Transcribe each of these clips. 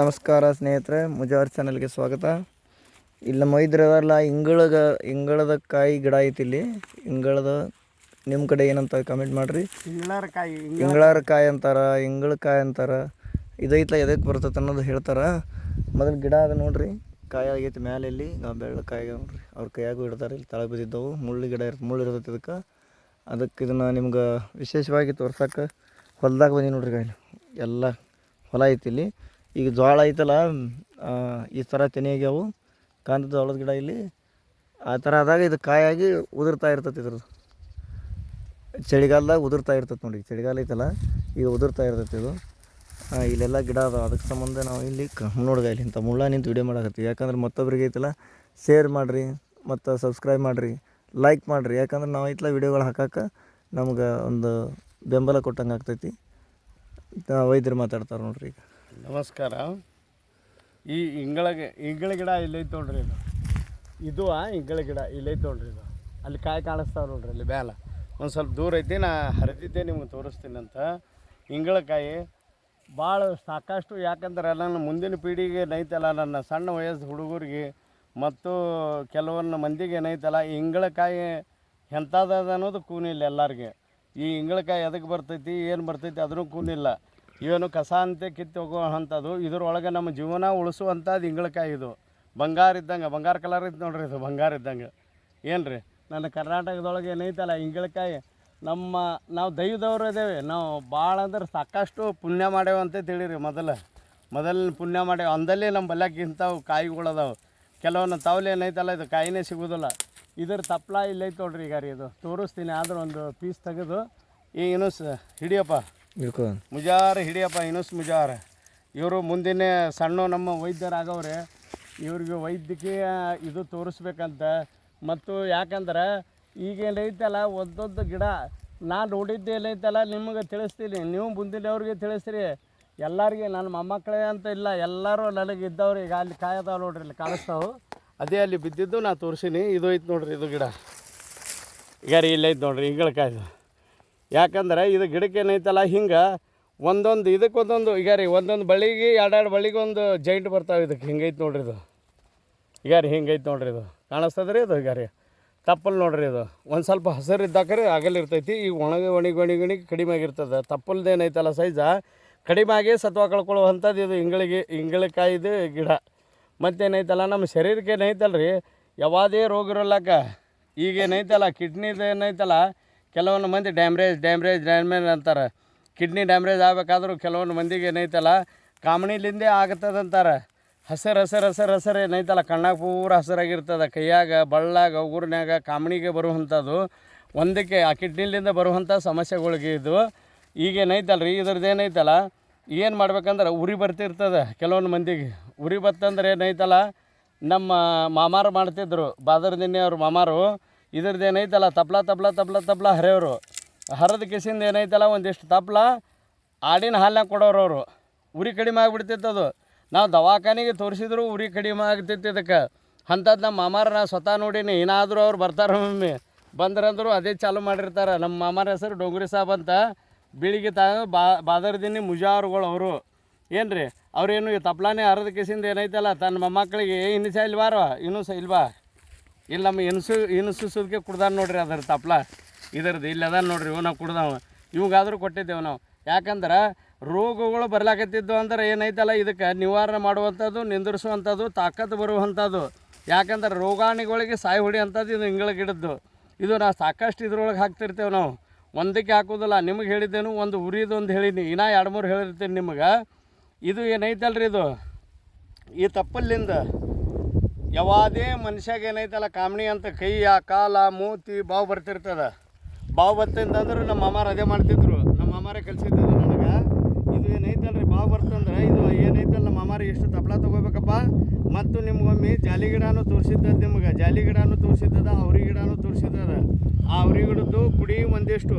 ನಮಸ್ಕಾರ ಸ್ನೇಹಿತರೆ, ಮುಜಾವರ್ ಚಾನಲ್ಗೆ ಸ್ವಾಗತ. ಇಲ್ಲಿ ನಮ್ಮ ಇದ್ರಲ್ಲ ಇಂಗಳದ ಕಾಯಿ ಗಿಡ ಐತಿ. ಇಲ್ಲಿ ಇಂಗಳದ ನಿಮ್ಮ ಕಡೆ ಏನಂತ ಕಮೆಂಟ್ ಮಾಡಿರಿ. ಇಂಗಳರ ಕಾಯಿ ಅಂತಾರೆ, ಇಂಗಳಕಾಯಿ ಅಂತಾರೆ. ಇದೈತಲ್ಲ ಎದಕ್ಕೆ ಬರ್ತೈತೆ ಅನ್ನೋದು ಹೇಳ್ತಾರೆ. ಮೊದಲು ಗಿಡ ಅದ ನೋಡ್ರಿ, ಕಾಯಿ ಆಗೈತಿ ಮ್ಯಾಲೆ. ಇಲ್ಲಿ ಬೆಳ್ಳ ಕಾಯಿ ನೋಡ್ರಿ, ಅವ್ರ ಕೈಯಾಗೂ ಇಡ್ತಾರೆ. ಇಲ್ಲಿ ತಳ ಬಿದ್ದಿದ್ದವು, ಮುಳ್ಳು ಗಿಡ ಮುಳ್ಳು ಇರ್ತೈತೆ. ಅದಕ್ಕೆ ಇದನ್ನು ನಿಮ್ಗೆ ವಿಶೇಷವಾಗಿ ತೋರ್ಸಕ್ಕೆ ಹೊಲ್ದಾಗ ಬಂದಿ ನೋಡ್ರಿ. ಕಾಯಿ ಎಲ್ಲ ಹೊಲ ಐತಿ. ಇಲ್ಲಿ ಈಗ ಜೋಳ ಐತಲ್ಲ, ಈ ಥರ ತೆನೆಯಾಗ್ಯಾವು ಕಾಂತದ ಜೋಳದ ಗಿಡ. ಇಲ್ಲಿ ಆ ಥರ ಆದಾಗ ಇದು ಕಾಯಾಗಿ ಉದುರ್ತಾ ಇರ್ತೈತಿ. ಇದ್ರದ್ದು ಚಳಿಗಾಲದಾಗ ಉದುರ್ತಾ ಇರ್ತೈತೆ ನೋಡಿ. ಚಳಿಗಾಲ ಐತಲ್ಲ, ಈಗ ಉದುರ್ತಾ ಇರ್ತೈತಿ ಇದು. ಇಲ್ಲೆಲ್ಲ ಗಿಡ ಅದಾವೆ. ಅದಕ್ಕೆ ಸಂಬಂಧ ನಾವು ಇಲ್ಲಿ ನೋಡ್ಗ ಇಲ್ಲಿ ಇಂಥ ಮುಳ್ಳ ನಿಂತು ವಿಡಿಯೋ ಮಾಡಕತ್ತೀವಿ. ಯಾಕಂದ್ರೆ ಮತ್ತೊಬ್ರಿಗೆ ಐತಲ್ಲ ಶೇರ್ ಮಾಡಿರಿ, ಮತ್ತು ಸಬ್ಸ್ಕ್ರೈಬ್ ಮಾಡಿರಿ, ಲೈಕ್ ಮಾಡಿರಿ. ಯಾಕಂದ್ರೆ ನಾವು ಐತಲ್ಲ ವಿಡಿಯೋಗಳು ಹಾಕಕ್ಕೆ ನಮ್ಗೆ ಒಂದು ಬೆಂಬಲ ಕೊಟ್ಟಂಗೆ ಆಗ್ತೈತಿ. ವೈದ್ಯರು ಮಾತಾಡ್ತಾರೆ ನೋಡ್ರಿ. ಈಗ ನಮಸ್ಕಾರ. ಈ ಇಂಗಳ ಗಿಡ ಇಲ್ಲೈತೆ ನೋಡ್ರಿ. ಇದು ಇಂಗಳ ಗಿಡ ಇಲ್ಲೈತೆ ನೋಡ್ರಿ. ಇದು ಅಲ್ಲಿ ಕಾಯಿ ಕಾಣಿಸ್ತಾವೆ ನೋಡ್ರಿ. ಅಲ್ಲಿ ಬ್ಯಾಲ ಒಂದು ಸ್ವಲ್ಪ ದೂರ ಐತಿ. ನಾ ಹರಿದಿದ್ದೆ ನಿಮ್ಗೆ ತೋರಿಸ್ತೀನಿ ಅಂತ. ಇಂಗಳಕಾಯಿ ಭಾಳ ಸಾಕಷ್ಟು. ಯಾಕಂದ್ರೆ ನನ್ನ ಮುಂದಿನ ಪೀಳಿಗೆ ಏನೈತಲ್ಲ, ನನ್ನ ಸಣ್ಣ ವಯಸ್ಸು ಹುಡುಗರಿಗೆ ಮತ್ತು ಕೆಲವೊಂದು ಮಂದಿಗೆ ಏನೈತಲ್ಲ, ಈ ಇಂಗಳಕಾಯಿ ಎಂಥದ್ದು ಅನ್ನೋದು ಕೂನಿಲ್ಲ ಎಲ್ಲರಿಗೆ. ಈ ಇಂಗಳಕಾಯಿ ಎದಕ್ಕೆ ಬರ್ತೈತಿ, ಏನು ಬರ್ತೈತಿ ಅದನ್ನು ಕೂನಿಲ್ಲ. ಇವನು ಕಸ ಅಂತ ಕಿತ್ತು ಹೋಗೋ ಅಂಥದ್ದು. ಇದ್ರೊಳಗೆ ನಮ್ಮ ಜೀವನ ಉಳಿಸುವಂಥದ್ದು ಇಂಗಳಕಾಯಿ. ಇದು ಬಂಗಾರ ಇದ್ದಂಗೆ, ಬಂಗಾರ ಕಲರ್ ಇತ್ತು ನೋಡ್ರಿ. ಇದು ಬಂಗಾರ ಇದ್ದಂಗೆ. ಏನು ರೀ, ನನ್ನ ಕರ್ನಾಟಕದೊಳಗೆ ಏನೈತಲ್ಲ ಇಂಗಳಕಾಯಿ, ನಾವು ದೈವದವ್ರು ಇದ್ದೇವೆ. ನಾವು ಭಾಳ ಅಂದ್ರೆ ಸಾಕಷ್ಟು ಪುಣ್ಯ ಮಾಡ್ಯಾವ ಅಂತ ತಿಳಿರಿ. ಮೊದಲು ಪುಣ್ಯ ಮಾಡ್ಯಾವ ಅಂದಲ್ಲಿ ನಮ್ಮ ಬಲ್ಯಾಕೆ ಇಂಥವು ಕಾಯಿಗಳು ಅದಾವೆ. ಕೆಲವೊಂದು ತಾವಲೆ ಏನೈತಲ್ಲ, ಇದು ಕಾಯಿನೇ ಸಿಗೋದಿಲ್ಲ. ಇದ್ರ ತಪ್ಪಲ ಇಲ್ಲೈತೆ ನೋಡ್ರಿ. ಈಗ ರೀ ಇದು ತೋರಿಸ್ತೀನಿ. ಆದ್ರೆ ಒಂದು ಪೀಸ್ ತೆಗೆದು ಈ ಇನೂಸ್ ಹಿಡಿಯಪ್ಪ, ಮುಜಾರ ಹಿಡಿಯಪ್ಪ, ಇನೂಸ್ ಮುಜಾರ. ಇವರು ಮುಂದಿನ ಸಣ್ಣ ನಮ್ಮ ವೈದ್ಯರಾಗವ್ರೆ. ಇವ್ರಿಗೆ ವೈದ್ಯಕೀಯ ಇದು ತೋರಿಸ್ಬೇಕಂತ. ಮತ್ತು ಯಾಕಂದ್ರೆ ಈಗೇನೈತಲ್ಲ ಒಂದೊಂದು ಗಿಡ ನಾನು ನೋಡಿದ್ದೆ ಏನೈತಲ್ಲ ನಿಮಗೆ ತಿಳಿಸ್ತೀನಿ. ನೀವು ಮುಂದಿನವ್ರಿಗೆ ತಿಳಿಸ್ರಿ. ಎಲ್ಲರಿಗೆ ನನ್ನ ಮೊಮ್ಮಕ್ಕಳೇ ಅಂತ ಇಲ್ಲ, ಎಲ್ಲರೂ ನನಗೆ ಇದ್ದವ್ರು. ಈಗ ಅಲ್ಲಿ ಕಾಯದಾವ ನೋಡ್ರಿ, ಇಲ್ಲಿ ಕಾಣಿಸ್ತಾವೆ. ಅದೇ ಅಲ್ಲಿ ಬಿದ್ದಿದ್ದು ನಾ ತೋರಿಸೀನಿ. ಇದು ಐತೆ ನೋಡ್ರಿ. ಇದು ಗಿಡ ಈಗ ರೀ ಇಲ್ಲೈತೆ ನೋಡ್ರಿ ಇಂಗಳಕಾಯ್ದು. ಯಾಕಂದ್ರೆ ಇದು ಗಿಡಕ್ಕೆ ಏನೈತಲ್ಲ ಹಿಂಗೆ ಒಂದೊಂದು ಇದಕ್ಕೊಂದೊಂದು ಈಗ ರೀ ಒಂದೊಂದು ಬಳ್ಳಿಗೆ ಎರಡೆರಡು ಬಳ್ಳಿಗೆ ಒಂದು ಜೈಂಟ್ ಬರ್ತಾವೆ. ಇದಕ್ಕೆ ಹಿಂಗೈತೆ ನೋಡ್ರಿ. ಇದು ಈಗ ರೀ ಹಿಂಗೈತೆ ನೋಡ್ರಿ. ಇದು ಕಾಣಿಸ್ತದೆ ರೀ. ಇದು ಈಗ ರೀ ತಪ್ಪಲು ನೋಡ್ರಿ. ಇದು ಒಂದು ಸ್ವಲ್ಪ ಹಸಿರು ಇದ್ದಾಕ್ರೆ ಆಗಲಿರ್ತೈತಿ. ಈಗ ಒಣಗಿ ಕಡಿಮೆ ಆಗಿರ್ತದೆ. ತಪ್ಪಲ್ದು ಏನೈತಲ್ಲ ಸೈಜ ಕಡಿಮೆ ಆಗಿ ಸತ್ವ ಕಳ್ಕೊಳ್ಳುವಂಥದ್ದು ಇದು ಇಂಗಳಕಾಯಿದು ಗಿಡ. ಮತ್ತೇನೈತಲ್ಲ ನಮ್ಮ ಶರೀರಕ್ಕೆ ಏನೈತಲ್ಲ ರೀ, ಯಾವುದೇ ರೋಗ ಇರಲ್ಲಕ್ಕ. ಈಗ ಏನೈತಲ್ಲ ಕಿಡ್ನಿದು ಏನೈತಲ್ಲ, ಕೆಲವೊಂದು ಮಂದಿ ಡ್ಯಾಮ್ರೇಜ್ ಅಂತಾರೆ. ಕಿಡ್ನಿ ಡ್ಯಾಮ್ರೇಜ್ ಆಗಬೇಕಾದ್ರೂ ಕೆಲವೊಂದು ಮಂದಿಗೆ ಏನೈತಲ್ಲ ಕಾಮಣಿಲಿಂದೇ ಆಗ್ತದಂತಾರೆ. ಹಸಿರು ಏನೈತಲ್ಲ ಕಣ್ಣಾಗ ಪೂರ ಹಸಿರಾಗಿರ್ತದೆ. ಕೈಯಾಗ, ಬಳ್ಳಾಗ, ಉಗುರಿನಾಗ ಕಾಮಣಿಗೆ ಬರುವಂಥದ್ದು ಒಂದಕ್ಕೆ ಆ ಕಿಡ್ನಿಲಿಂದ ಬರುವಂಥ ಸಮಸ್ಯೆಗಳಿಗೆ ಇದು. ಈಗೇನೈತಲ್ಲ ರೀ ಇದ್ರದ್ದು ಏನೈತಲ್ಲ, ಏನು ಮಾಡ್ಬೇಕಂದ್ರೆ ಉರಿ ಬರ್ತಿರ್ತದೆ ಕೆಲವೊಂದು ಮಂದಿಗೆ. ಉರಿ ಬತ್ತಂದ್ರೆ ಏನೈತಲ್ಲ, ನಮ್ಮ ಮಾಮಾರು ಮಾಡ್ತಿದ್ರು, ಬಾದರ್ದಿನ್ನಿ ಅವ್ರ ಮಾಮಾರು. ಇದ್ರದ್ದು ಏನೈತಲ್ಲ ತಪ್ಲ ಹರಿಯೋರು. ಹರಿದ ಕಿಸಿಂದ ಏನೈತಲ್ಲ ಒಂದಿಷ್ಟು ತಪ್ಲ ಆಡಿನ ಹಾಲ್ನಾಗ ಕೊಡೋರು ಅವರು. ಉರಿ ಕಡಿಮೆ ಆಗಿಬಿಡ್ತಿತ್ತದು. ನಾವು ದವಾಖಾನೆಗೆ ತೋರಿಸಿದ್ರು ಉರಿ ಕಡಿಮೆ ಆಗ್ತಿತ್ತು ಇದಕ್ಕೆ. ಅಂಥದ್ದು ನಮ್ಮ ಮಾಮಾರ ನಾ ಸ್ವತಃ ನೋಡೀನಿ. ಏನಾದರೂ ಅವ್ರು ಬರ್ತಾರೆ ಒಮ್ಮೆ ಬಂದ್ರಂದ್ರು ಅದೇ ಚಾಲು ಮಾಡಿರ್ತಾರೆ. ನಮ್ಮ ಮಾಮಾರ ಹೆಸರು ಡೋಂಗ್ರಿ ಸಾಬ್ ಅಂತ. ಬೀಳಿಗೆ ಬಾದರ್ದಿನಿ ಮುಜಾರುಗಳು ಅವರು. ಏನು ರೀ ಅವ್ರೇನು ಈ ತಪ್ಲಾನೇ ಹರಿದ ಕಿಸಿಂದ ಏನೈತಲ್ಲ ತನ್ನ ಮೊಮ್ಮಕ್ಕಳಿಗೆ ಇನ್ನು ಇಲ್ವಾ ಇಲ್ಲ ನಮ್ಮ ಇನ್ಸುಸೋದಕ್ಕೆ ಕುಡ್ದಾನ ನೋಡ್ರಿ. ಅದ್ರ ತಪ್ಲ ಇದ್ರದ್ದು ಇಲ್ಲಿ ಅದ ನೋಡ್ರಿ. ನಾವು ಕುಡ್ದಾವ ಇವಾಗಾದರೂ ಕೊಟ್ಟಿದ್ದೇವೆ ನಾವು. ಯಾಕಂದ್ರೆ ರೋಗಗಳು ಬರ್ಲಾಕತ್ತಿದ್ದು ಅಂದ್ರೆ ಏನೈತಲ್ಲ ಇದಕ್ಕೆ ನಿವಾರಣೆ ಮಾಡುವಂಥದ್ದು, ನಿಂದಿರಿಸುವಂಥದ್ದು, ತಾಕತ್ತು ಬರುವಂಥದ್ದು. ಯಾಕಂದ್ರೆ ರೋಗಾಣುಗಳಿಗೆ ಸಾಯಿ ಹೊಡಿಯೋಂಥದ್ದು ಇದು ಇಂಗಳ ಗಿಡದ್ದು. ಇದು ನಾವು ಸಾಕಷ್ಟು ಇದ್ರೊಳಗೆ ಹಾಕ್ತಿರ್ತೇವೆ ನಾವು. ಒಂದಕ್ಕೆ ಹಾಕೋದಿಲ್ಲ. ನಿಮಗೆ ಹೇಳಿದ್ದೇನು ಒಂದು ಉರಿದು ಒಂದು ಹೇಳೀನಿ, ಇನ್ನೂ 2-3 ಹೇಳಿರ್ತೀನಿ ನಿಮಗೆ. ಇದು ಏನೈತಲ್ರಿ ಇದು ಈ ತಪ್ಪಲ್ಲಿಂದ ಯಾವುದೇ ಮನುಷ್ಯಾಗ ಏನೈತಲ್ಲ ಕಾಮಣಿ ಅಂತ ಕೈಯ, ಕಾಲ, ಮೂತಿ, ಬಾವು ಬರ್ತಿರ್ತದೆ. ಬಾವು ಬರ್ತಂತಂದ್ರೆ ನಮ್ಮ ಮಾಮಾರು ಅದೇ ಮಾಡ್ತಿದ್ರು. ನಮ್ಮ ಮಾಮಾರೇ ಕಲಿಸಿದ್ದು ನನಗೆ. ಇದು ಏನೈತಲ್ರಿ ಬಾವು ಬರ್ತಂದ್ರೆ ಇದು ಏನೈತಲ್ಲ ನಮ್ಮ ಮಾಮಾರು ಎಷ್ಟು ತಪ್ಪಲ ತೊಗೋಬೇಕಪ್ಪ. ಮತ್ತು ನಿಮ್ಗೊಮ್ಮೆ ಜಾಲಿ ಗಿಡನೂ ತೋರಿಸಿದ್ದದ್ದು, ನಿಮ್ಗೆ ಜಾಲಿ ಗಿಡನೂ ತೋರಿಸಿದ್ದದ, ಅವ್ರಿ ಗಿಡನೂ ತೋರಿಸಿದ್ದದ. ಆ ಅವ್ರಿ ಗಿಡದ್ದು ಕುಡಿ ಒಂದಿಷ್ಟು,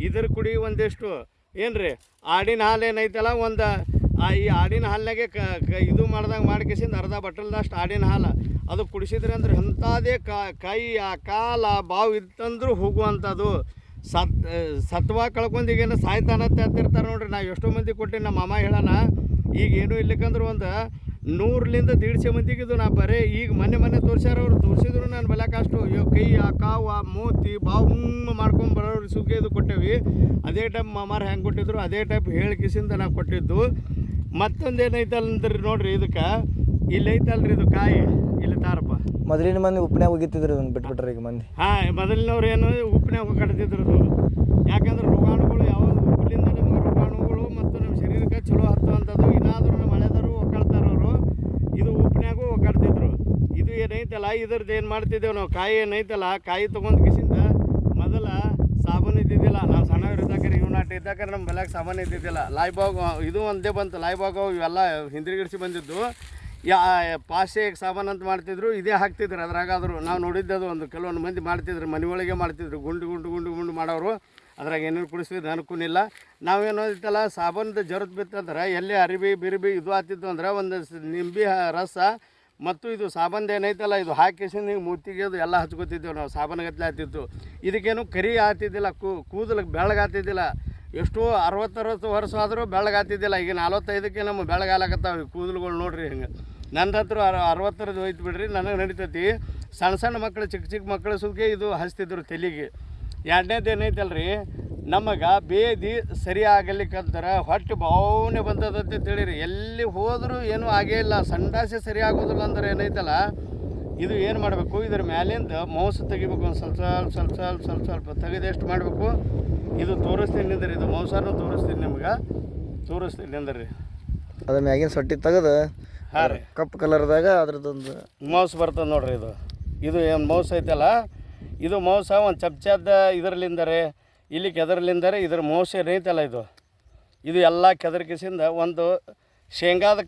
ಇದ್ರ ಕುಡಿ ಒಂದಿಷ್ಟು. ಏನು ರೀ ಆಡಿನ ಹಾಲು ಏನೈತಲ್ಲ ಒಂದು ಈ ಆಡಿನ ಹಾಲಿನಾಗೆ ಇದು ಮಾಡ್ದಂಗೆ ಮಾಡ್ಕೇಸಿಂದ ಅರ್ಧ ಬಟ್ಟಲ್ದಷ್ಟು ಆಡಿನ ಹಾಲು ಅದು ಕುಡಿಸಿದ್ರೆ ಅಂದ್ರೆ ಅಂಥದ್ದೇ ಕೈ, ಕಾಲ, ಬಾವು ಇತ್ತಂದ್ರೂ ಹೋಗುವಂಥದ್ದು. ಸತ್ವ ಕಳ್ಕೊಂಡೀಗೇನು ಸಾಯ್ತಾನಂತ ಹೇಳ್ತಿರ್ತಾರೆ ನೋಡ್ರಿ. ನಾವು ಎಷ್ಟೋ ಮಂದಿ ಕೊಟ್ಟು ನಮ್ಮ ಮಾಮ ಹೇಳೋಣ ಈಗ ಏನೂ ಇರ್ಲಿಕ್ಕಂದ್ರೆ ಒಂದು 100-150 ಮಂದಿಗೆ ಇದು ನಾ ಬರೀ ಈಗ ಮೊನ್ನೆ ತೋರ್ಸ್ಯಾರ ಅವ್ರು ತೋರಿಸಿದ್ರು ನಾನು ಬೆಳಕಷ್ಟು ಕೈ ಕಾವು ಮೂತಿ ಬಾವು ಮಾಡ್ಕೊಂಡು ಬರೋರು ಸುಗ್ಗಿ ಇದು ಕೊಟ್ಟೇವಿ. ಅದೇ ಟೈಪ್ ಮಾಮಾರು ಹೆಂಗೆ ಕೊಟ್ಟಿದ್ರು ಅದೇ ಟೈಪ್ ಹೇಳಿಕಿಸಿಂದ ನಾವು ಕೊಟ್ಟಿದ್ದು. ಮತ್ತೊಂದು ಏನೈತಲ್ರಿ ನೋಡ್ರಿ, ಇದಕ್ಕೆ ಇಲ್ಲಿ ಐತಲ್ರಿ ಇದು ಕಾಯಿ ಇಲ್ಲಿ ತಾರಪ್ಪ. ಮೊದಲಿನ ಮಂದಿ ಉಪ್ಪನ್ಯಾಗ ಹೋಗಿತ್ತಿದ್ರು ಇದನ್ನು ಬಿಟ್ಬಿಟ್ರೆ ಈಗ ಮಂದಿ. ಹಾಂ, ಮೊದಲಿನವ್ರು ಏನು ಉಪ್ಪಿನಾಗ ಕಟ್ತಿದ್ರು ಅದು. ಯಾಕಂದ್ರೆ ರೋಗಾಣುಗಳು ಯಾವಾಗ ಉಪ್ಪಿನಿಂದ ನಮಗೆ ರೋಗಾಣುಗಳು ಮತ್ತು ನಮ್ಮ ಶರೀರಕ್ಕೆ ಚಲೋ ಹತ್ತುವಂಥದ್ದು. ಏನಾದರೂ ನಮ್ಮ ಹಳೆದವರು ಒಕ್ಕಳ್ತಾರವರು ಇದು ಉಪ್ಪಿನಾಗೂ ಒಕ್ಕಡ್ತಿದ್ರು. ಇದು ಏನೈತಲ್ಲ ಇದ್ರದ್ದು ಏನು ಮಾಡ್ತಿದ್ದೇವೆ ನಾವು, ಕಾಯಿ ಏನೈತಲ್ಲ ಕಾಯಿ ತೊಗೊಂಡು ಕಿಸಿಂದ ಮೊದಲ ಸಾಬೂನು ಇದ್ದಿದ್ದಿಲ್ಲ. ನಾವು ಸಣ್ಣವರಿದ್ದಾಗ ಯುನಾಟ್ ಇದ್ದಾಗ ನಮ್ಮ ಬೆಲೆಗೆ ಸಾಬೂನು ಇದ್ದಿದ್ದಿಲ್ಲ. ಲಾಯ್ಬಾಗ್ ಇದು ಒಂದೇ ಬಂತು, ಲಾಯ್ಬಾಗು ಇವೆಲ್ಲ ಹಿಂದಿರುಗಿಡಿಸಿ ಬಂದಿದ್ದು. ಪಾಶೆಗೆ ಸಾಬೂನು ಅಂತ ಮಾಡ್ತಿದ್ರು, ಇದೇ ಹಾಕ್ತಿದ್ರು ಅದ್ರಾಗಾದ್ರು. ನಾವು ನೋಡಿದ್ದದು ಒಂದು ಕೆಲವೊಂದು ಮಂದಿ ಮಾಡ್ತಿದ್ರು, ಮನೆಯೊಳಗೆ ಮಾಡ್ತಿದ್ರು, ಗುಂಡು ಮಾಡೋರು. ಅದ್ರಾಗ ಏನೇನು ಕುಡಿಸಿದ್ರು ನನಕೂನಿಲ್ಲ. ನಾವೇನು ಐತಲ್ಲ ಸಾಬೂನದ ಜರತ್ ಬಿತ್ತಂದ್ರೆ ಎಲ್ಲಿ ಅರಿಬಿ ಬಿರಿಬಿ ಇದು ಆಗ್ತಿತ್ತು ಅಂದ್ರೆ ಒಂದು ನಿಂಬೆ ರಸ ಮತ್ತು ಇದು ಸಾಬಂದು ಏನೈತಲ್ಲ ಇದು ಹಾಕಿಸಿ ನೀವು ಮೂತಿಗೆ ಅದು ಎಲ್ಲ ಹಚ್ಕೊತಿದ್ದೇವೆ ನಾವು. ಸಾಬೂನುಗತ್ಲೆ ಆಗ್ತಿತ್ತು. ಇದಕ್ಕೇನು ಕರಿ ಆಗ್ತಿದ್ದಿಲ್ಲ, ಕೂದಲಿಗೆ ಬೆಳಗಾಗ್ತಿದ್ದಿಲ್ಲ. ಎಷ್ಟೋ 60 ವರ್ಷ ಆದರೂ ಬೆಳಗಾಗ್ತಿದ್ದಿಲ್ಲ. ಈಗ 45ಕ್ಕೆ ನಮ್ಮ ಬೆಳಗಾಲಕತ್ತಾವ ಕೂದಲುಗಳು ನೋಡ್ರಿ. ಹಿಂಗೆ ನಂದಂತರೂ 60 ಹೋಯ್ತು ಬಿಡ್ರಿ, ನನಗೆ ನಡೀತೈತಿ. ಸಣ್ಣ ಮಕ್ಕಳು ಚಿಕ್ಕ ಮಕ್ಕಳು ಸುದ್ಕೆ ಇದು ಹಚ್ತಿದ್ರು ತಲೆಗೆ. ಎರಡನೇದು ಏನೈತಲ್ರಿ, ನಮಗೆ ಬೇದಿ ಸರಿ ಆಗಲಿಕ್ಕಂತಾರೆ ಹೊಟ್ಟೆ ಭಾವನೆ ಬಂದದಂತೆ ತಿಳಿರಿ. ಎಲ್ಲಿ ಹೋದರೂ ಏನೂ ಆಗೇ ಇಲ್ಲ. ಸಂಡಾಸೆ ಸರಿ ಆಗೋದಿಲ್ಲ ಅಂದ್ರೆ ಏನೈತಲ್ಲ ಇದು ಏನು ಮಾಡಬೇಕು, ಇದ್ರ ಮ್ಯಾಲಿಂದ ಮೌಸ ತೆಗಿಬೇಕು. ಒಂದು ಸ್ವಲ್ಪ ತೆಗೆದು ಎಷ್ಟು ಮಾಡಬೇಕು, ಇದು ತೋರಿಸ್ತೀನಿ ನಿಂದ್ರಿ. ಇದು ಮೌಸನೂ ತೋರಿಸ್ತೀನಿ ನಿಮ್ಗೆ, ತೋರಿಸ್ತೀನಿ ನಿಂದ್ರಿ. ಅದ್ರ ಮ್ಯಾಗಿನ ಸೊಟ್ಟಿ ತೆಗೆದು ಹಾಂ ರೀ ಕಪ್ಪು ಕಲರ್ದಾಗ ಅದ್ರದ್ದೊಂದು ಮೌಸ್ ಬರ್ತದೆ ನೋಡ್ರಿ. ಇದು ಏನು ಮೌಸ್ ಐತಲ್ಲ, ಇದು ಮೌಸ ಒಂದು ಚಮಚದ ಇದರಲ್ಲಿಂದರೆ ಇಲ್ಲಿ ಕೆದರ್ಲಿಂದರೆ ಇದ್ರ ಮೌಸ ಏನೈತಲ್ಲ ಇದು ಎಲ್ಲ ಕೆದರ್ಕಿಸಿಂದ ಒಂದು ಶೇಂಗಾದ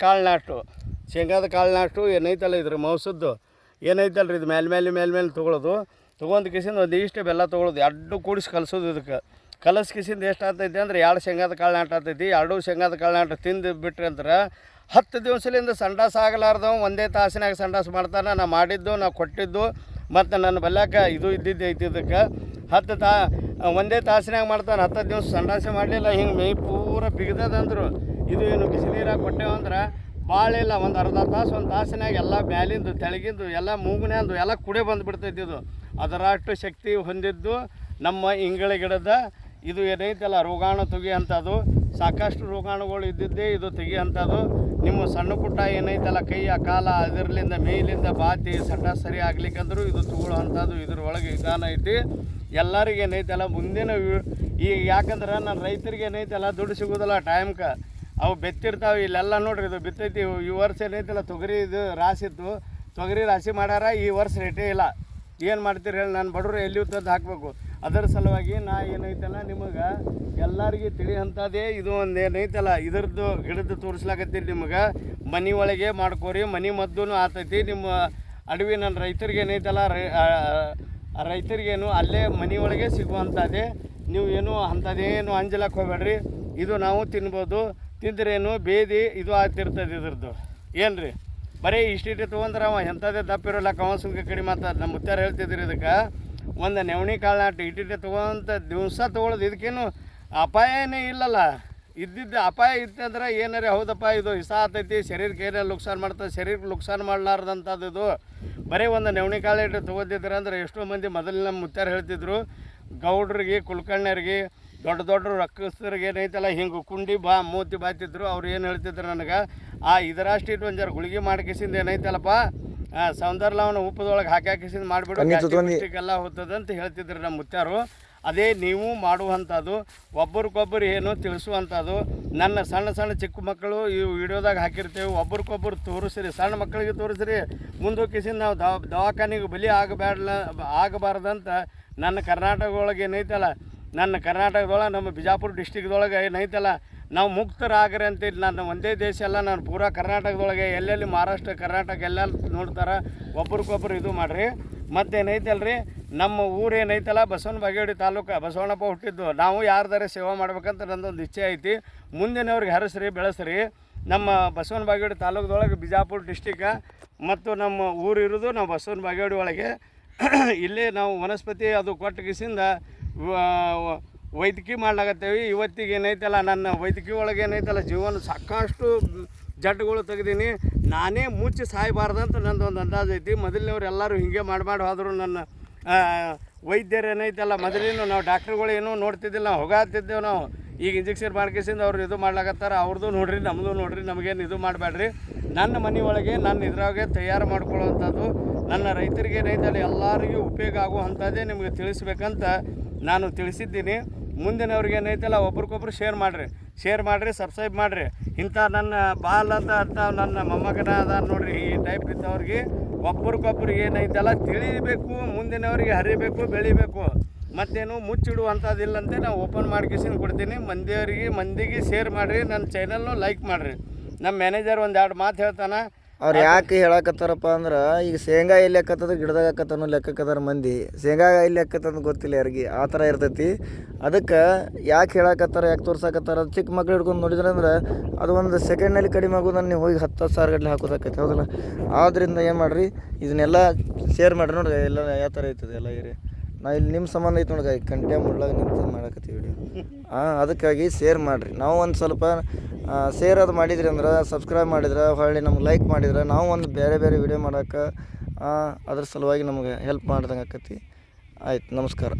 ಕಾಳು ಏನೈತಲ್ಲ ಇದ್ರ ಮೌಸದ್ದು ಏನೈತಲ್ರಿ ಇದು ಮೇಲೆ ತೊಗೊಳೋದು. ತೊಗೊಂಡು ಕಿಸಿಂದ ಒಂದು ಇಷ್ಟು ಬೆಲ್ಲ ತೊಗೊಳೋದು, ಎರಡು ಕೂಡಿಸಿ ಕಲಸೋದು. ಇದಕ್ಕೆ ಕಲಸ್ಕಿಸಿಂದ ಎಷ್ಟು ಆಗ್ತೈತಿ ಅಂದ್ರೆ 2 ಶೇಂಗಾದ ಕಾಳು ನಾಟ ಆಗ್ತೈತಿ. 2 ಶೇಂಗಾದ ಕಾಳು ನಾಟ ತಿಂದು ಬಿಟ್ರಿ ಅಂದ್ರೆ 10 ದಿವಸದಿಂದ ಸಂಡಾಸ ಆಗಲಾರ್ದವ ಒಂದೇ ತಾಸಿನಾಗ ಸಂಡಾಸ ಮಾಡ್ತಾನೆ. ನಾ ಮಾಡಿದ್ದು, ನಾ ಕೊಟ್ಟಿದ್ದು, ಮತ್ತು ನನ್ನ ಬಲ್ಯಾಕ ಇದು ಇದ್ದಿದ್ದು ಐತಿ. ಇದಕ್ಕೆ ಒಂದೇ ತಾಸಿನಾಗ ಮಾಡ್ತಾನೆ. 10 ದಿವಸ ಸಂಡಾಸ ಮಾಡಲಿಲ್ಲ, ಹಿಂಗೆ ಮೈ ಪೂರ ಬಿಗದಂದ್ರು. ಇದು ಏನು ಬಿಸಿನೀರಾಗ ಕೊಟ್ಟೆವಂದ್ರೆ ಭಾಳ ಇಲ್ಲ, ಒಂದು ಅರ್ಧ ತಾಸು 1 ತಾಸಿನಾಗ ಎಲ್ಲ ಮ್ಯಾಲಿಂದು ತೆಳಗಿಂದು ಎಲ್ಲ ಮೂಗುನ್ಯಾಂದು ಎಲ್ಲ ಕುಡೆ ಬಂದುಬಿಡ್ತೈತಿ. ಇದು ಅದರಷ್ಟು ಶಕ್ತಿ ಹೊಂದಿದ್ದು ನಮ್ಮ ಇಂಗಳ ಗಿಡದ ಇದು ಏನೈತಲ್ಲ ರೋಗಾಣು ತೆಗಿಯಂಥದ್ದು. ಸಾಕಷ್ಟು ರೋಗಾಣುಗಳು ಇದ್ದಿದ್ದೇ ಇದು ತೆಗಿಯಂಥದ್ದು. ನಿಮ್ಮ ಸಣ್ಣ ಪುಟ್ಟ ಏನೈತಲ್ಲ ಕೈಯ ಕಾಲ ಅದರಲ್ಲಿಂದ ಮೇಲಿಂದ ಬಾತಿ ಸಂಡಾಸ ಸರಿ ಆಗ್ಲಿಕ್ಕಂದ್ರೂ ಇದು ತಗೊಳ್ಳೋವಂಥದ್ದು. ಇದ್ರೊಳಗೆ ವಿಧಾನ ಐತಿ. ಎಲ್ಲರಿಗೆ ಏನೈತಲ್ಲ ಮುಂದಿನ ಈಗ ಯಾಕಂದ್ರೆ ನಾನು ರೈತರಿಗೆ ಏನೈತಲ್ಲ ದುಡ್ಡು ಸಿಗೋದಿಲ್ಲ ಟೈಮ್ಗೆ. ಅವು ಬೆತ್ತಿರ್ತಾವೆ. ಇಲ್ಲೆಲ್ಲ ನೋಡ್ರಿ ಇದು ಬಿತ್ತೈತಿ. ಈ ವರ್ಷ ಏನೈತಲ್ಲ ತೊಗರಿ ಇದು ರಾಸಿತ್ತು, ತೊಗರಿ ರಾಶಿ ಮಾಡ್ಯಾರ. ಈ ವರ್ಷ ರೇಟೇ ಇಲ್ಲ. ಏನು ಮಾಡ್ತೀರಿ ಹೇಳಿ, ನಾನು ಬಡವರು ಎಲ್ಲಿ ತಂದು ಹಾಕಬೇಕು. ಅದರ ಸಲುವಾಗಿ ನಾ ಏನೈತಲ್ಲ ನಿಮಗೆ ಎಲ್ಲರಿಗೆ ತಿಳಿಯಂಥದ್ದೇ ಇದು ಒಂದು ಏನೈತಲ್ಲ ಇದ್ರದ್ದು ಗಿಡದ್ದು ತೋರಿಸ್ಲಾಕತ್ತೀನಿ ನಿಮಗೆ. ಮನೆ ಒಳಗೆ ಮಾಡ್ಕೋರಿ, ಮನೆ ಮದ್ದೂ ಆತೈತಿ. ನಿಮ್ಮ ಅಡವಿ ನನ್ನ ರೈತರಿಗೆ ಏನೈತಲ್ಲ ರೈತರಿಗೇನು ಅಲ್ಲೇ ಮನೆ ಒಳಗೆ ಸಿಗುವಂಥದ್ದೇ. ನೀವು ಏನು ಅಂಥದ್ದೇನು ಅಂಜಲಕ್ಕೆ ಹೋಗ್ಬೇಡ್ರಿ. ಇದು ನಾವು ತಿನ್ಬೋದು. ತಿಂದ್ರೇನು ಬೇದಿ ಇದು ಆಗ್ತಿರ್ತದೆ ಇದ್ರದ್ದು. ಏನು ರೀ ಬರೀ ಇಷ್ಟಿಟ್ಟು ತೊಗೊಂಡ್ರೆ ಅವ ಎಂಥದ್ದೇ ದಪ್ಪಿರೋಲ್ಲ, ಕವನ್ಸುಲ್ಕೆ ಕಡಿಮೆ ಅಂತ ನಮ್ಮ ಮುತ್ಯಾರು ಹೇಳ್ತಿದ್ರಿ. ಇದಕ್ಕೆ ಒಂದು ನವಣಿ ಕಾಳು ನಾಟಿ ಇಟ್ಟಿಟ್ಟೆ ತೊಗೊಂತ ದಿವಸ ತೊಗೊಳೋದು. ಇದಕ್ಕೇನು ಅಪಾಯನೇ ಇಲ್ಲಲ್ಲ. ಇದ್ದಿದ್ದು ಅಪಾಯ ಇತ್ತಂದ್ರೆ ಏನಾರೇ ಹೌದಪ್ಪ ಇದು ಇಷ್ಟ ಆಗ್ತೈತಿ, ಶರೀರಕ್ಕೆ ಏನಾರು ನುಕ್ಸಾನ್ ಮಾಡ್ತದೆ, ಶರೀರಕ್ಕೆ ನುಕ್ಸಾನ್ ಮಾಡಲಾರ್ದಂಥದ್ದು. ಇದು ಬರೀ ಒಂದು ನವಣಿ ಕಾಳು ಇಟ್ಟು ತೊಗೋತಿದ್ರೆ ಅಂದ್ರೆ ಎಷ್ಟೋ ಮಂದಿ ಮೊದಲು ನಮ್ಮ ಮುತ್ಯಾರು ಹೇಳ್ತಿದ್ರು, ಗೌಡ್ರಿಗೆ ಕುಲ್ಕರ್ಣ್ಯರಿಗೆ ದೊಡ್ಡ ರಕ್ಕಸ್ತರಿಗೆ ಏನೈತಲ್ಲ ಹಿಂಗೆ ಕುಂಡಿ ಮೂತಿ ಬಾತಿದ್ರು. ಅವ್ರು ಏನು ಹೇಳ್ತಿದ್ರು ನನಗೆ, ಇದರಷ್ಟು ಇಟ್ಟು ಒಂದು ಜರ ಗುಳಿಗೆ ಮಾಡ್ಕಿಸಿಂದ ಏನೈತಲ್ಲಪ್ಪ ಸೌಂದರ್ಯವನ್ನು ಉಪ್ಪದೊಳಗೆ ಹಾಕಿಸಿಂದ ಮಾಡಿಬಿಡು, ಗ್ಯಾಸ್ಟ್ರಿಕ್ಕೆಲ್ಲ ಹೋಗ್ತದೆ ಅಂತ ಹೇಳ್ತಿದ್ರು ನಮ್ಮ ಮುತ್ಯಾರು. ಅದೇ ನೀವು ಮಾಡುವಂಥದ್ದು, ಒಬ್ರಿಗೊಬ್ಬರು ಏನು ತಿಳಿಸುವಂಥದ್ದು. ನನ್ನ ಸಣ್ಣ ಚಿಕ್ಕ ಮಕ್ಕಳು ಈ ವಿಡಿಯೋದಾಗ ಹಾಕಿರ್ತೇವೆ, ಒಬ್ರಿಗೊಬ್ಬರು ತೋರಿಸ್ರಿ, ಸಣ್ಣ ಮಕ್ಕಳಿಗೆ ತೋರಿಸ್ರಿ. ಮುಂದೋಗಿಸಿಂದ ನಾವು ದವಾಖಾನೆಗೆ ಬಲಿ ಆಗಬಾರ್ದಂತ ನನ್ನ ಕರ್ನಾಟಕ ಒಳಗೆ ಏನೈತಲ್ಲ, ನನ್ನ ಕರ್ನಾಟಕದೊಳಗೆ ನಮ್ಮ ಬಿಜಾಪುರ ಡಿಸ್ಟಿಕ್ದೊಳಗೆ ಏನೈತಲ್ಲ ನಾವು ಮುಕ್ತರಾಗ್ರಿ ಅಂತೇಳಿ ನಾನು ಒಂದೇ ದೇಶ ಅಲ್ಲ, ನಾನು ಪೂರಾ ಕರ್ನಾಟಕದೊಳಗೆ ಎಲ್ಲೆಲ್ಲಿ ಮಹಾರಾಷ್ಟ್ರ ಕರ್ನಾಟಕ ಎಲ್ಲ ನೋಡ್ತಾರೆ. ಒಬ್ರಿಗೊಬ್ರು ಇದು ಮಾಡಿರಿ. ಮತ್ತೇನೈತಲ್ರಿ ನಮ್ಮ ಊರು ಏನೈತಲ್ಲ ಬಸವನ ಬಾಗೇವಾಡಿ ತಾಲೂಕು, ಬಸವಣ್ಣಪ್ಪ ಹುಟ್ಟಿದ್ದು. ನಾವು ಯಾರ್ದಾರೆ ಸೇವೆ ಮಾಡ್ಬೇಕಂತ ನನ್ನದೊಂದು ಇಚ್ಛೆ ಐತಿ. ಮುಂದಿನವ್ರಿಗೆ ಹರಸ್ರಿ ಬೆಳೆಸ್ರಿ. ನಮ್ಮ ಬಸವನ ಬಾಗೇವಾಡಿ ತಾಲೂಕದೊಳಗೆ ಬಿಜಾಪುರ ಡಿಸ್ಟಿಕ್ಕ ಮತ್ತು ನಮ್ಮ ಊರು ಇರೋದು ನಾವು ಬಸವನ ಬಾಗೇವಾಡಿ ಒಳಗೆ. ಇಲ್ಲೇ ನಾವು ವನಸ್ಪತಿ ಅದು ಕೊಟ್ಟಗಿಸಿಂದ ವೈದ್ಯಕೀಯ ಮಾಡ್ಲಾಗತ್ತೇವೆ. ಇವತ್ತಿಗೆ ಏನೈತಲ್ಲ ನನ್ನ ವೈದ್ಯಕೀಯ ಒಳಗೆ ಏನೈತಲ್ಲ ಜೀವನ ಸಾಕಷ್ಟು ಜಡ್ಡುಗಳು ತೆಗ್ದೀನಿ. ನಾನೇ ಮುಚ್ಚಿ ಸಾಯಬಾರ್ದಂತ ನಂದು ಒಂದು ಅಂದಾಜು ಐತಿ. ಮೊದಲಿನವ್ರು ಎಲ್ಲರೂ ಹಿಂಗೆ ಮಾಡಿ ಹೋದರು. ನನ್ನ ವೈದ್ಯರು ಏನೈತಲ್ಲ, ಮೊದಲಿನ ನಾವು ಡಾಕ್ಟ್ರುಗಳು ಏನೂ ನೋಡ್ತಿದ್ದಿಲ್ಲ, ನಾವು ಹೋಗಾತಿದ್ದೇವೆ ನಾವು. ಈಗ ಇಂಜೆಕ್ಷನ್ ಮಾಡ್ಕೇಸಿಂದ ಅವ್ರು ಇದು ಮಾಡ್ಲಾಕತ್ತಾರ. ಅವ್ರದ್ದು ನೋಡ್ರಿ, ನಮ್ಮದು ನೋಡ್ರಿ, ನಮಗೇನು ಇದು ಮಾಡಬೇಡ್ರಿ. ನನ್ನ ಮನೆ ಒಳಗೆ ನನ್ನ ಇದ್ರಾಗೆ ತಯಾರು ಮಾಡ್ಕೊಳ್ಳೋವಂಥದ್ದು ನನ್ನ ರೈತರಿಗೆ ಏನೈತಲ್ಲ ಎಲ್ಲರಿಗೂ ಉಪಯೋಗ ಆಗುವಂಥದ್ದೇ ನಿಮಗೆ ತಿಳಿಸ್ಬೇಕಂತ ನಾನು ತಿಳಿಸಿದ್ದೀನಿ. ಮುಂದಿನವ್ರಿಗೆ ಏನೈತಲ್ಲ ಒಬ್ರಿಗೊಬ್ರು ಶೇರ್ ಮಾಡಿರಿ, ಸಬ್ಸ್ಕ್ರೈಬ್ ಮಾಡಿರಿ. ಇಂಥ ನನ್ನ ಬಾಲ್ ಅಂತ ನನ್ನ ಮೊಮ್ಮಗನ ಅದ ನೋಡ್ರಿ, ಈ ಟೈಪ್ ಇದ್ದವ್ರಿಗೆ ಒಬ್ರಿಗೊಬ್ರು ಏನೈತಲ್ಲ ತಿಳಿಬೇಕು, ಮುಂದಿನವ್ರಿಗೆ ಹರಿಬೇಕು, ಬೆಳಿಬೇಕು. ಮತ್ತೇನು ಮುಚ್ಚಿಡುವಂಥದ್ದಿಲ್ಲಂತೆ ನಾವು ಓಪನ್ ಮಾಡ್ಕೇಸಿಂದು ಕೊಡ್ತೀನಿ. ಮಂದಿಗೆ ಶೇರ್ ಮಾಡಿರಿ, ನನ್ನ ಚಾನಲ್ನು ಲೈಕ್ ಮಾಡಿರಿ. ನಮ್ಮ ಮ್ಯಾನೇಜರ್ ಒಂದು 2 ಮಾತು ಹೇಳ್ತಾನೆ. ಅವ್ರು ಯಾಕೆ ಹೇಳಕತ್ತಾರಪ್ಪ ಅಂದ್ರೆ, ಈಗ ಶೇಂಗಾ ಎಲ್ಲಿ ಹಾಕತ್ತದ ಗಿಡದಾಗ ಹಾಕತ್ತನೋ ಲೆಕ್ಕಕ್ಕದಾರ ಮಂದಿ. ಶೇಂಗಾ ಎಲ್ಲಿ ಹಾಕತ್ತಂದು ಗೊತ್ತಿಲ್ಲ ಯಾರಿಗೆ, ಆ ಥರ ಇರ್ತೈತಿ. ಅದಕ್ಕೆ ಯಾಕೆ ಹೇಳಕತ್ತಾರ, ಯಾಕೆ ತೋರ್ಸಕತ್ತಾರ, ಅದು ಚಿಕ್ಕ ಮಕ್ಳು ಹಿಡ್ಕೊಂಡು ನೋಡಿದ್ರೆ ಅಂದ್ರೆ ಅದು ಒಂದು ಸೆಕೆಂಡ್ನಲ್ಲಿ ಕಡಿಮೆ ಆಗೋದನ್ನು ನೀವು ಹೋಗಿ 10,000 ಗಟ್ಟಲೆ ಹಾಕೋದಾಕೈತಿ, ಹೌದಲ್ಲ. ಆದ್ದರಿಂದ ಏನು ಮಾಡಿರಿ, ಇದನ್ನೆಲ್ಲ ಶೇರ್ ಮಾಡಿರಿ. ನೋಡ್ರಿ ಎಲ್ಲ ಯಾವ ಥರ ಐತದೆ ಎಲ್ಲ ಏರಿಯಾ. ನಾ ಇಲ್ಲಿ ನಿಮ್ಮ ಸಂಬಂಧ ಐತೆ ನೋಡ್ರಿ, ಕಂಟ್ಯಾ ಮುಳ್ಳಾಗ ನಿಂತು ಮಾಡಕತ್ತೀವಿ ವಿಡಿಯೋ. ಅದಕ್ಕಾಗಿ ಶೇರ್ ಮಾಡಿರಿ. ನಾವು ಒಂದು ಸ್ವಲ್ಪ ಶೇರ್ ಅದು ಮಾಡಿದ್ರಿ ಅಂದ್ರೆ, ಸಬ್ಸ್ಕ್ರೈಬ್ ಮಾಡಿದ್ರೆ, ಹೊಳ್ಳಿ ನಮ್ಗೆ ಲೈಕ್ ಮಾಡಿದ್ರೆ, ನಾವು ಒಂದು ಬೇರೆ ವಿಡಿಯೋ ಮಾಡೋಕೆ ಅದ್ರ ಸಲುವಾಗಿ ನಮಗೆ ಹೆಲ್ಪ್ ಮಾಡ್ದಂಗೆ ಆಕತಿ. ಆಯ್ತು, ನಮಸ್ಕಾರ.